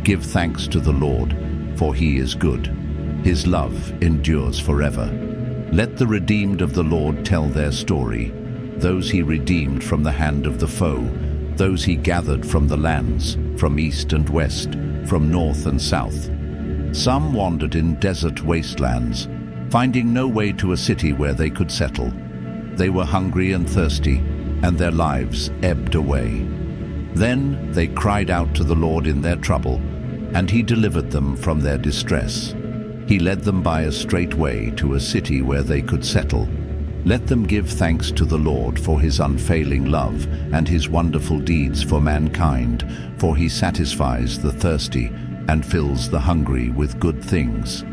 Give thanks to the Lord, for he is good. His love endures forever. Let the redeemed of the Lord tell their story, those he redeemed from the hand of the foe, those he gathered from the lands, from east and west, from north and south. Some wandered in desert wastelands, finding no way to a city where they could settle. They were hungry and thirsty, and their lives ebbed away. Then they cried out to the Lord in their trouble, and he delivered them from their distress. He led them by a straight way to a city where they could settle. Let them give thanks to the Lord for his unfailing love and his wonderful deeds for mankind, for he satisfies the thirsty and fills the hungry with good things.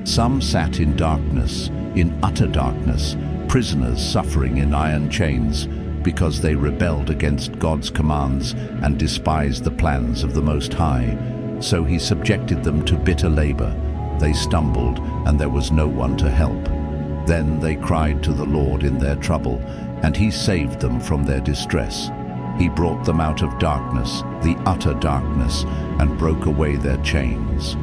Some sat in darkness, in utter darkness, prisoners suffering in iron chains, because they rebelled against God's commands and despised the plans of the Most High. So he subjected them to bitter labor. They stumbled, and there was no one to help. Then they cried to the Lord in their trouble, and he saved them from their distress. He brought them out of darkness, the utter darkness, and broke away their chains.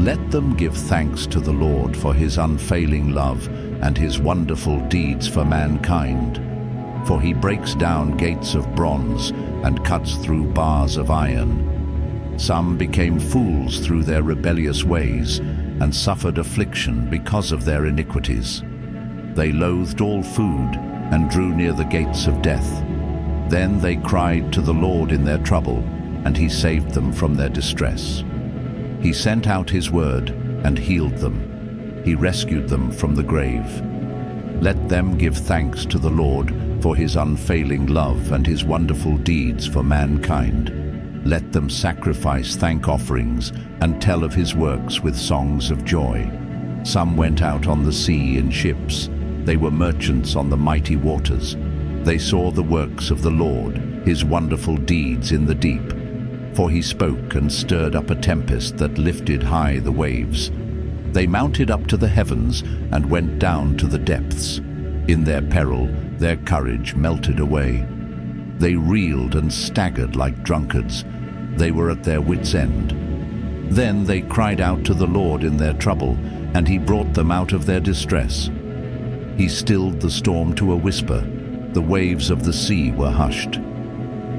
Let them give thanks to the Lord for his unfailing love and his wonderful deeds for mankind. For he breaks down gates of bronze and cuts through bars of iron. Some became fools through their rebellious ways and suffered affliction because of their iniquities. They loathed all food and drew near the gates of death. Then they cried to the Lord in their trouble, and he saved them from their distress. He sent out his word and healed them. He rescued them from the grave. Let them give thanks to the Lord for his unfailing love and his wonderful deeds for mankind. Let them sacrifice thank offerings and tell of his works with songs of joy. Some went out on the sea in ships. They were merchants on the mighty waters. They saw the works of the Lord, his wonderful deeds in the deep. For he spoke and stirred up a tempest that lifted high the waves. They mounted up to the heavens and went down to the depths. In their peril, their courage melted away. They reeled and staggered like drunkards. They were at their wits' end. Then they cried out to the Lord in their trouble, and he brought them out of their distress. He stilled the storm to a whisper. The waves of the sea were hushed.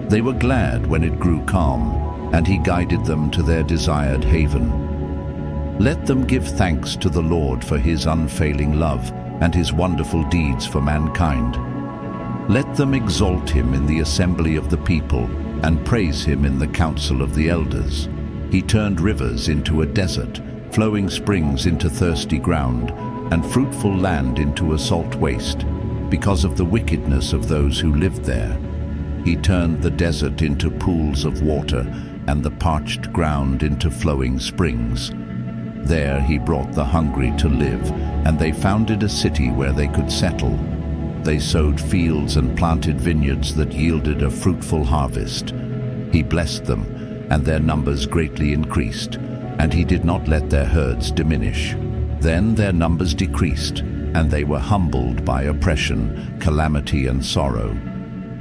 They were glad when it grew calm, and he guided them to their desired haven. Let them give thanks to the Lord for his unfailing love and his wonderful deeds for mankind. Let them exalt him in the assembly of the people and praise him in the council of the elders. He turned rivers into a desert, flowing springs into thirsty ground, and fruitful land into a salt waste, because of the wickedness of those who lived there. He turned the desert into pools of water and the parched ground into flowing springs. There he brought the hungry to live, and they founded a city where they could settle. They sowed fields and planted vineyards that yielded a fruitful harvest. He blessed them, and their numbers greatly increased, and he did not let their herds diminish. Then their numbers decreased, and they were humbled by oppression, calamity, and sorrow.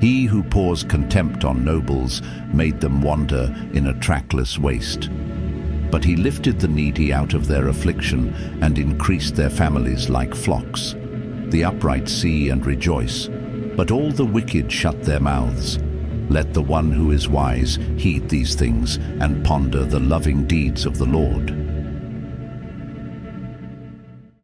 He who pours contempt on nobles made them wander in a trackless waste. But he lifted the needy out of their affliction and increased their families like flocks. The upright see and rejoice, but all the wicked shut their mouths. Let the one who is wise heed these things and ponder the loving deeds of the Lord.